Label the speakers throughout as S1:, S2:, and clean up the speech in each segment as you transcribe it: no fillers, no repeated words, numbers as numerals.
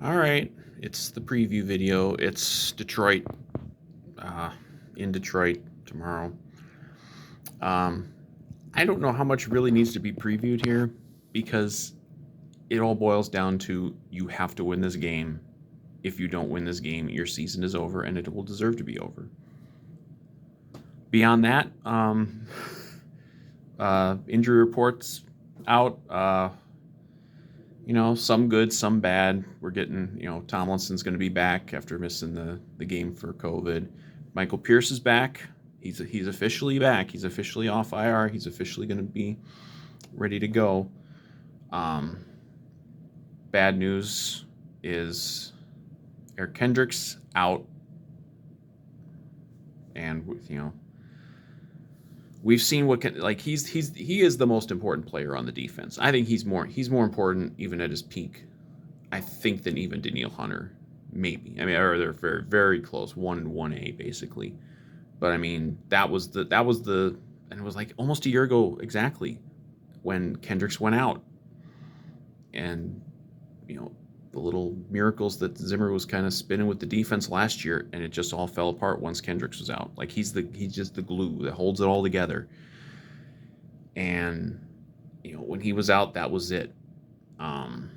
S1: All right, it's the preview video. It's Detroit, uh, in Detroit tomorrow. Um, I don't know how much really needs to be previewed here because it all boils down to you have to win this game. If you don't win this game, your season is over and it will deserve to be over. Beyond that, injury reports out. Some good, some bad. We're getting, Tomlinson's going to be back after missing the game for COVID. Michael Pierce is back. He's officially back. He's officially off IR. He's officially going to be ready to go. Bad news is Eric Kendricks out, and we've seen he is the most important player on the defense. I think he's more important even at his peak, I think, than even Daniil Hunter, maybe. I mean, or they're very, very close, 1A basically. But I mean, that was the and it was like almost a year ago exactly when Kendricks went out, and the little miracles that Zimmer was kind of spinning with the defense last year, and it just all fell apart once Kendricks was out. Like he's just the glue that holds it all together. And when he was out, that was it. Now,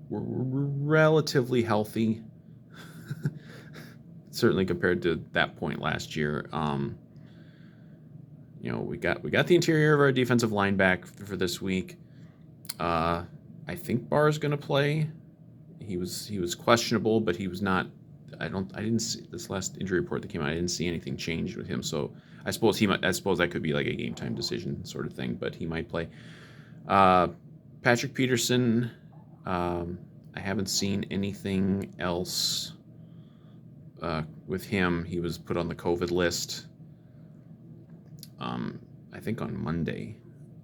S1: we're relatively healthy, certainly compared to that point last year. We got the interior of our defensive line back for this week. I think Barr's going to play. He was questionable, but he was not. I didn't see this last injury report that came out. I didn't see anything change with him. So I suppose that could be like a game time decision sort of thing. But he might play. Patrick Peterson. I haven't seen anything else with him. He was put on the COVID list. I think on Monday,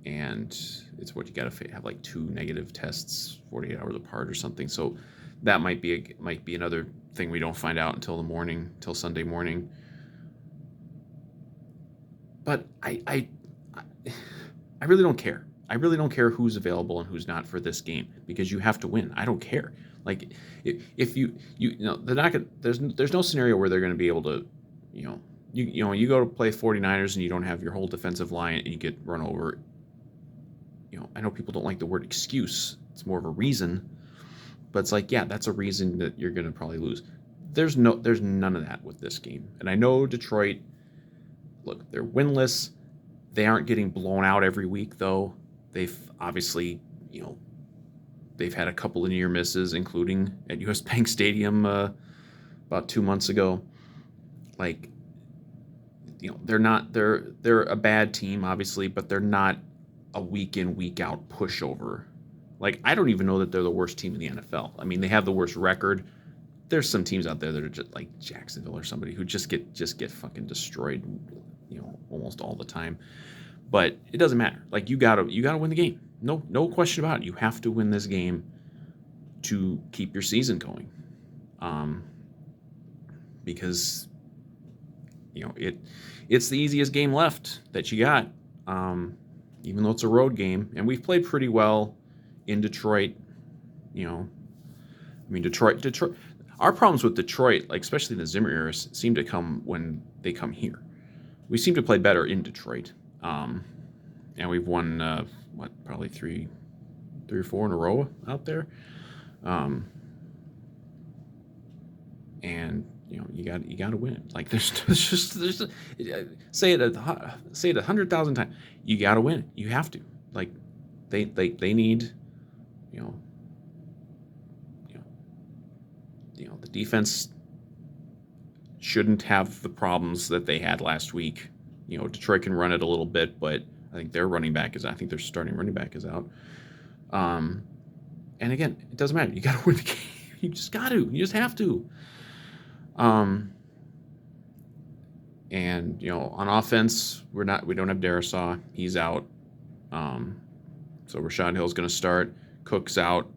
S1: and it's what you got to have, like 2 negative tests 48 hours apart or something. So that might be another thing we don't find out until Sunday morning. But I really don't care. I really don't care who's available and who's not for this game, because you have to win. I don't care. Like if they're not gonna, there's no scenario where they're going to be able to, you go to play 49ers and you don't have your whole defensive line and you get run over. I know people don't like the word excuse. It's more of a reason, but it's like, yeah, that's a reason that you're going to probably lose. There's none of that with this game. And I know Detroit, look, they're winless. They aren't getting blown out every week though. They've obviously, they've had a couple of near misses, including at US Bank Stadium about 2 months ago. Like, they're a bad team, obviously, but they're not a week in, week out pushover. Like, I don't even know that they're the worst team in the NFL. I mean, they have the worst record. There's some teams out there that are just like Jacksonville or somebody who just get fucking destroyed, almost all the time. But it doesn't matter. Like, you gotta win the game. No question about it. You have to win this game to keep your season going. Because it's the easiest game left that you got, even though it's a road game, and we've played pretty well in Detroit. Detroit. Our problems with Detroit, like especially in the Zimmer era, seem to come when they come here. We seem to play better in Detroit, and we've won probably three or four in a row out there, and you got to win. Like there's say it 100,000 times. You got to win. You have to. Like they need, the defense shouldn't have the problems that they had last week. Detroit can run it a little bit, but I think their starting running back is out. And again, it doesn't matter. You got to win the game. You just got to. You just have to. And on offense, we don't have Darisaw. He's out. So Rashad Hill's going to start. Cook's out.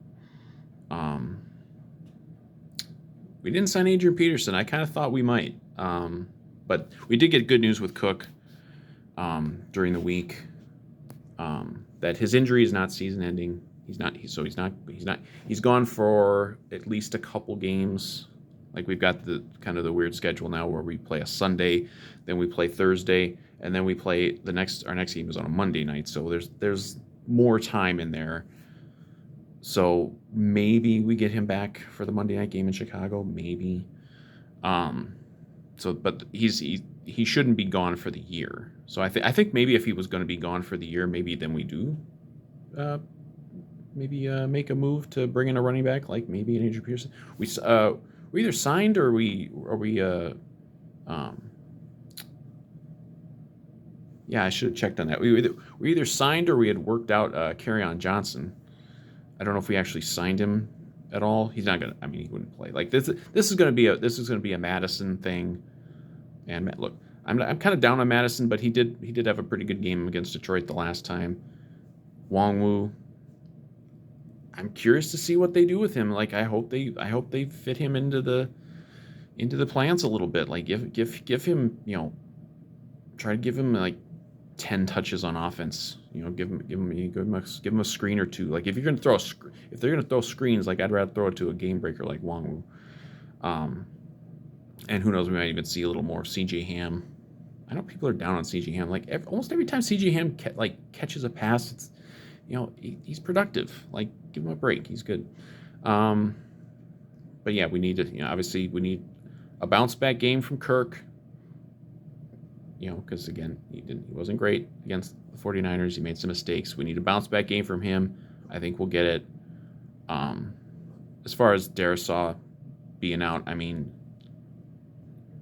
S1: We didn't sign Adrian Peterson. I kind of thought we might. But we did get good news with Cook during the week. that his injury is not season ending. He's gone for at least a couple games. Like we've got the kind of the weird schedule now where we play a Sunday, then we play Thursday, and then we play our next game is on a Monday night. So there's more time in there. So maybe we get him back for the Monday night game in Chicago. Maybe. But he shouldn't be gone for the year. So I think maybe if he was going to be gone for the year, maybe then we do, make a move to bring in a running back like maybe an Adrian Peterson. We either signed or yeah, I should have checked on that. We either signed or we had worked out Kerryon Johnson. I don't know if we actually signed him at all. He's not gonna. I mean, he wouldn't play. Like this is gonna be a Madison thing. And look, I'm kind of down on Madison, but he did have a pretty good game against Detroit the last time. Wongwu, I'm curious to see what they do with him. Like I hope they fit him into the plans a little bit. Like give him, try to give him like 10 touches on offense. Give him a screen or two. Like if they're gonna throw screens, like I'd rather throw it to a game breaker like Wongwu. And who knows, we might even see a little more of CJ Ham. I know people are down on CJ Ham. Like almost every time CJ Ham catches a pass, it's he's productive. Like give him a break. He's good. But yeah, we need to obviously we need a bounce back game from Kirk. Because again, he wasn't great against the 49ers. He made some mistakes. We need a bounce back game from him. I think we'll get it. As far as Darisaw being out, I mean,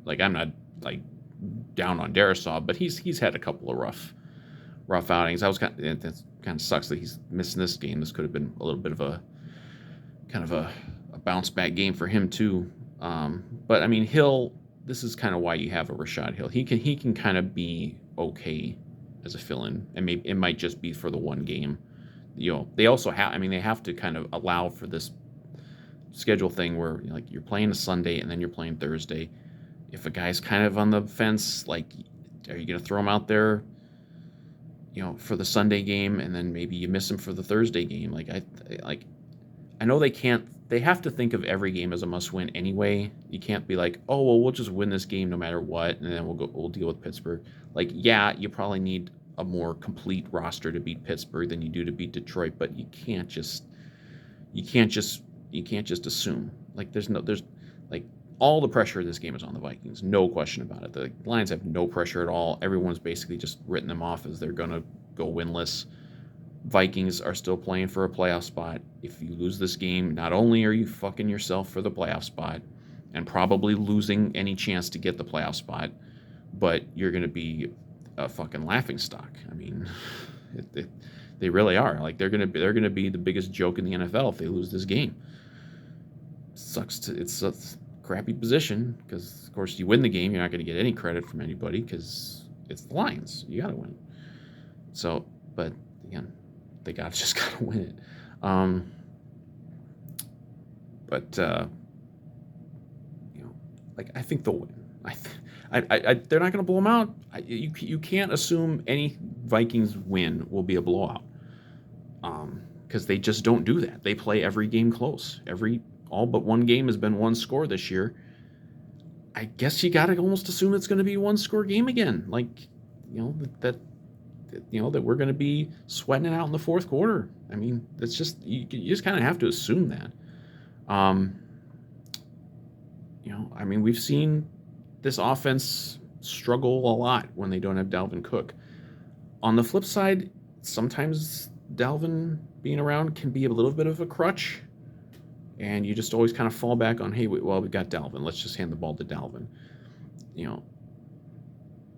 S1: like I'm not like down on Darisaw, but he's had a couple of rough outings. That kind of sucks that he's missing this game. This could have been a little bit of a kind of a bounce back game for him too. But I mean, this is kind of why you have a Rashad Hill. He can kind of be okay as a fill-in, and maybe it might just be for the one game. They also they have to kind of allow for this schedule thing where like you're playing a Sunday and then you're playing Thursday. If a guy's kind of on the fence, like, are you going to throw him out there, for the Sunday game, and then maybe you miss him for the Thursday game? I know they can't. They have to think of every game as a must-win anyway. You can't be like, oh well, we'll just win this game no matter what, and then we'll deal with Pittsburgh. Like, yeah, you probably need a more complete roster to beat Pittsburgh than you do to beat Detroit, but you can't just assume. Like, there's like all the pressure of this game is on the Vikings, no question about it. The Lions have no pressure at all. Everyone's basically just written them off as they're gonna go winless. Vikings are still playing for a playoff spot. If you lose this game, not only are you fucking yourself for the playoff spot and probably losing any chance to get the playoff spot, but you're going to be a fucking laughingstock. I mean, they really are. Like they're going to be the biggest joke in the NFL if they lose this game. It's a crappy position because of course you win the game, you're not going to get any credit from anybody because it's the Lions. You got to win. So, but again, they just gotta win it. Like I think they'll win. They're not gonna blow them out. You can't assume any Vikings win will be a blowout. Because they just don't do that. They play every game close. All but one game has been one score this year. I guess you gotta almost assume it's gonna be a one score game again. Like, that we're going to be sweating it out in the fourth quarter. I mean, that's just you just kind of have to assume that. I mean, we've seen this offense struggle a lot when they don't have Dalvin Cook. On the flip side, sometimes Dalvin being around can be a little bit of a crutch, and you just always kind of fall back on, hey, well, we got Dalvin. Let's just hand the ball to Dalvin.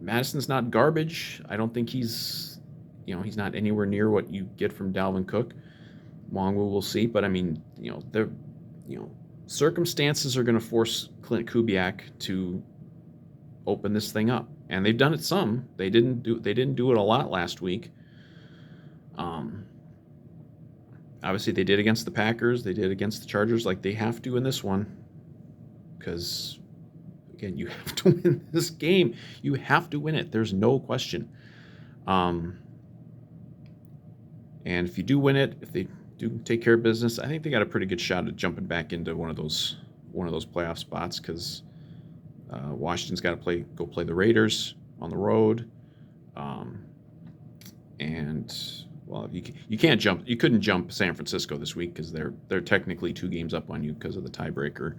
S1: Madison's not garbage. I don't think he's not anywhere near what you get from Dalvin Cook. Wongwu, we'll see. But I mean, circumstances are going to force Clint Kubiak to open this thing up, and they've done it some. They didn't do it a lot last week. Obviously, they did against the Packers. They did against the Chargers. Like they have to in this one, because. Again, you have to win this game. You have to win it. There's no question. And if you do win it, if they do take care of business, I think they got a pretty good shot at jumping back into one of those playoff spots because Washington's got to go play the Raiders on the road, um, and well, you couldn't jump San Francisco this week because they're technically 2 games up on you because of the tiebreaker.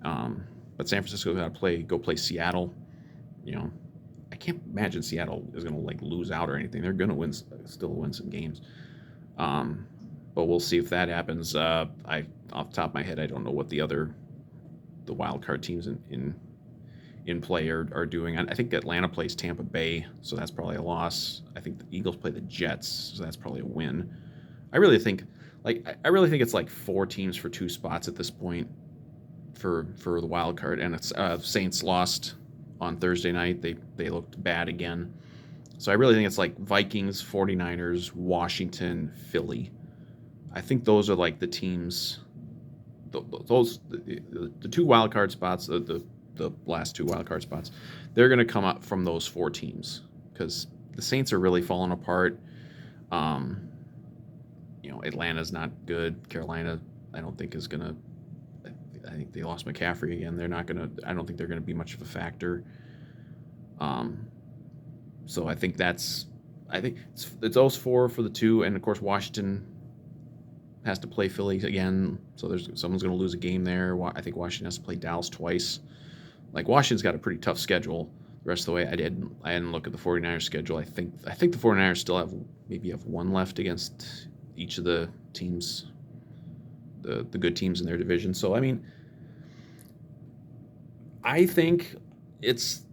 S1: But San Francisco got to go play Seattle. You know, I can't imagine Seattle is going to like lose out or anything. They're going to still win some games. But we'll see if that happens. I off the top of my head, I don't know what the wild card teams in play are doing. I think Atlanta plays Tampa Bay, so that's probably a loss. I think the Eagles play the Jets, so that's probably a win. I really think it's like 4 teams for 2 spots at this point for the wild card, and it's Saints lost on Thursday night. They looked bad again. So I really think it's like Vikings, 49ers, Washington, Philly. I think those are like the teams. The 2 wild card spots, the last 2 wild card spots, they're going to come up from those 4 teams because the Saints are really falling apart. Atlanta's not good. Carolina, I don't think is going to. I think they lost McCaffrey again. They're not going to. I don't think they're going to be much of a factor. So I think it's those 4 for the 2, and of course Washington has to play Philly again. So someone's going to lose a game there. I think Washington has to play Dallas twice. Like Washington's got a pretty tough schedule the rest of the way. I didn't look at the 49ers schedule. I think the 49ers still have 1 left against each of the teams, the good teams in their division. So I mean, I think it's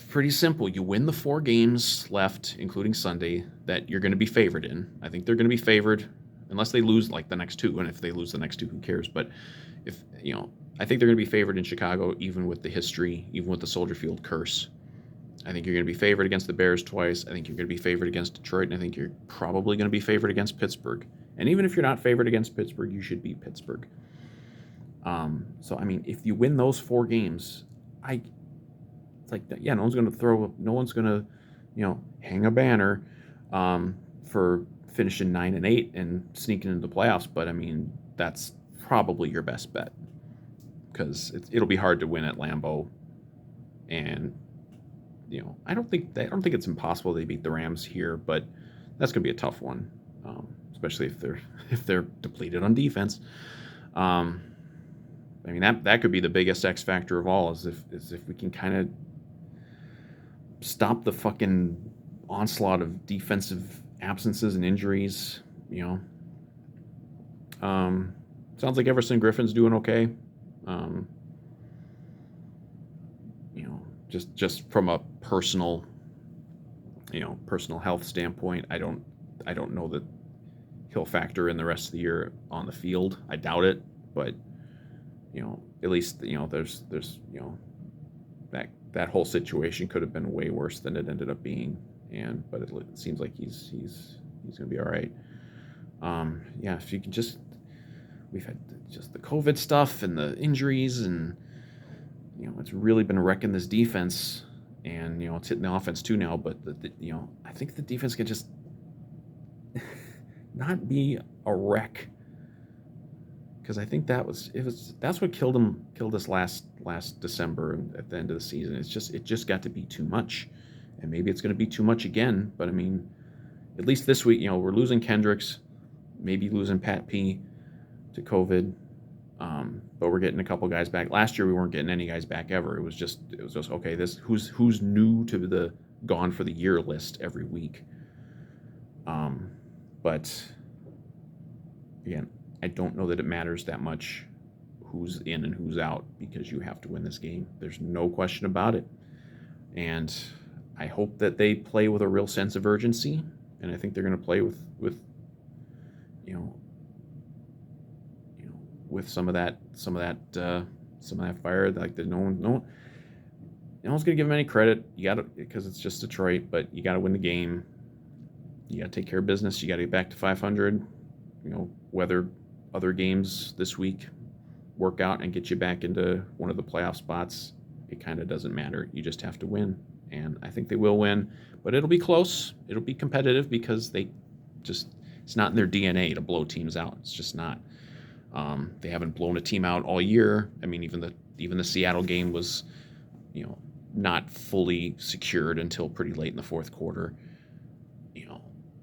S1: pretty simple. You win the 4 games left, including Sunday, that you're going to be favored in. I think they're going to be favored unless they lose like the next 2. And if they lose the next 2, who cares? But I think they're going to be favored in Chicago, even with the history, even with the Soldier Field curse. I think you're going to be favored against the Bears twice. I think you're going to be favored against Detroit, and I think you're probably going to be favored against Pittsburgh. And even if you're not favored against Pittsburgh, you should beat Pittsburgh. So I mean, if you win those 4 games, it's like, yeah, no one's going to, hang a banner for finishing 9-8 and sneaking into the playoffs. But I mean, that's probably your best bet because it'll be hard to win at Lambeau, and I don't think it's impossible they beat the Rams here, but that's going to be a tough one, especially if they're depleted on defense. I mean that could be the biggest X factor of all is if we can kind of stop the fucking onslaught of defensive absences and injuries. Sounds like Everson Griffin's doing okay. Just from a personal health standpoint, I don't know that he'll factor in the rest of the year on the field. I doubt it, but at least there's that whole situation could have been way worse than it ended up being, but it seems like he's gonna be all right. If you can we've had just the COVID stuff and the injuries, and it's really been wrecking this defense, and it's hitting the offense too now. But I think the defense can just not be a wreck, because I think that's what killed us last December at the end of the season. It just got to be too much, and maybe it's going to be too much again. But I mean, at least this week, we're losing Kendricks, maybe losing Pat P to COVID, but we're getting a couple guys back. Last year we weren't getting any guys back ever. It was just okay. This who's new to the gone for the year list every week. But again, I don't know that it matters that much who's in and who's out, because you have to win this game. There's no question about it. And I hope that they play with a real sense of urgency, and I think they're going to play with some of that fire. Like no one's going to give them any credit. You got to, because it's just Detroit, but you got to win the game. You got to take care of business. You got to get back to 500. Whether other games this week work out and get you back into one of the playoff spots, it kind of doesn't matter. You just have to win, and I think they will win, but it'll be close. It'll be competitive because it's not in their DNA to blow teams out. It's just not. They haven't blown a team out all year. I mean, even the Seattle game was, not fully secured until pretty late in the fourth quarter. You know,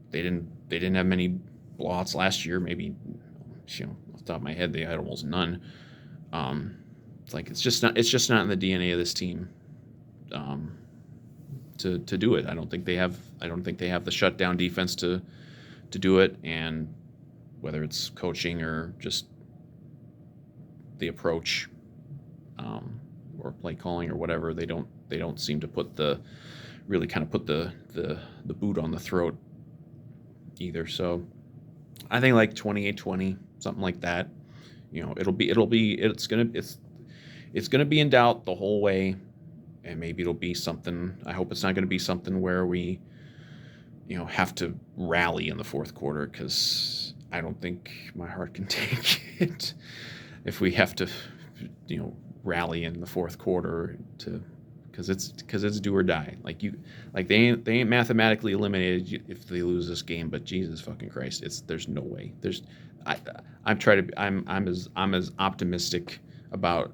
S1: they didn't have many blowouts last year. Maybe, off the top of my head, they had almost none. It's just not in the DNA of this team to do it. I don't think they have the shutdown defense to do it, and whether it's coaching or just the approach, or play calling or whatever, they don't seem to put the boot on the throat either. So I think like 28-20, something like that. It's gonna be in doubt the whole way, and maybe it'll be something. I hope it's not going to be something where we, have to rally in the fourth quarter, because I don't think my heart can take it if we have to, rally in the fourth quarter because it's do or die. They ain't mathematically eliminated if they lose this game, but Jesus fucking Christ, there's no way. I'm as optimistic about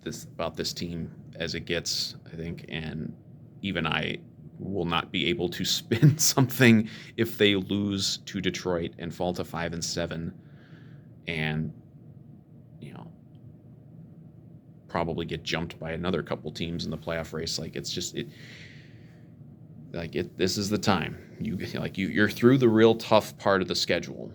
S1: this team as it gets, I think, and even I will not be able to spin something if they lose to Detroit and fall to 5-7, and probably get jumped by another couple teams in the playoff race. This is the time you're through the real tough part of the schedule.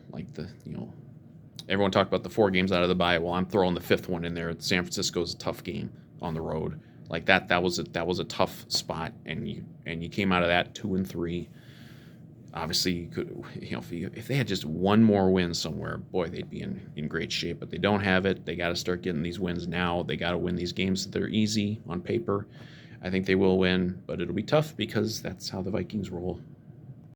S1: Everyone talked about the 4 games out of the bye. Well, I'm throwing the 5th one in there. San Francisco's a tough game on the road. That was a tough spot, and you came out of that 2-3. Obviously, you could, if they had just one more win somewhere, boy, they'd be in great shape. But they don't have it. They got to start getting these wins now. They got to win these games that are easy on paper. I think they will win, but it'll be tough because that's how the Vikings roll.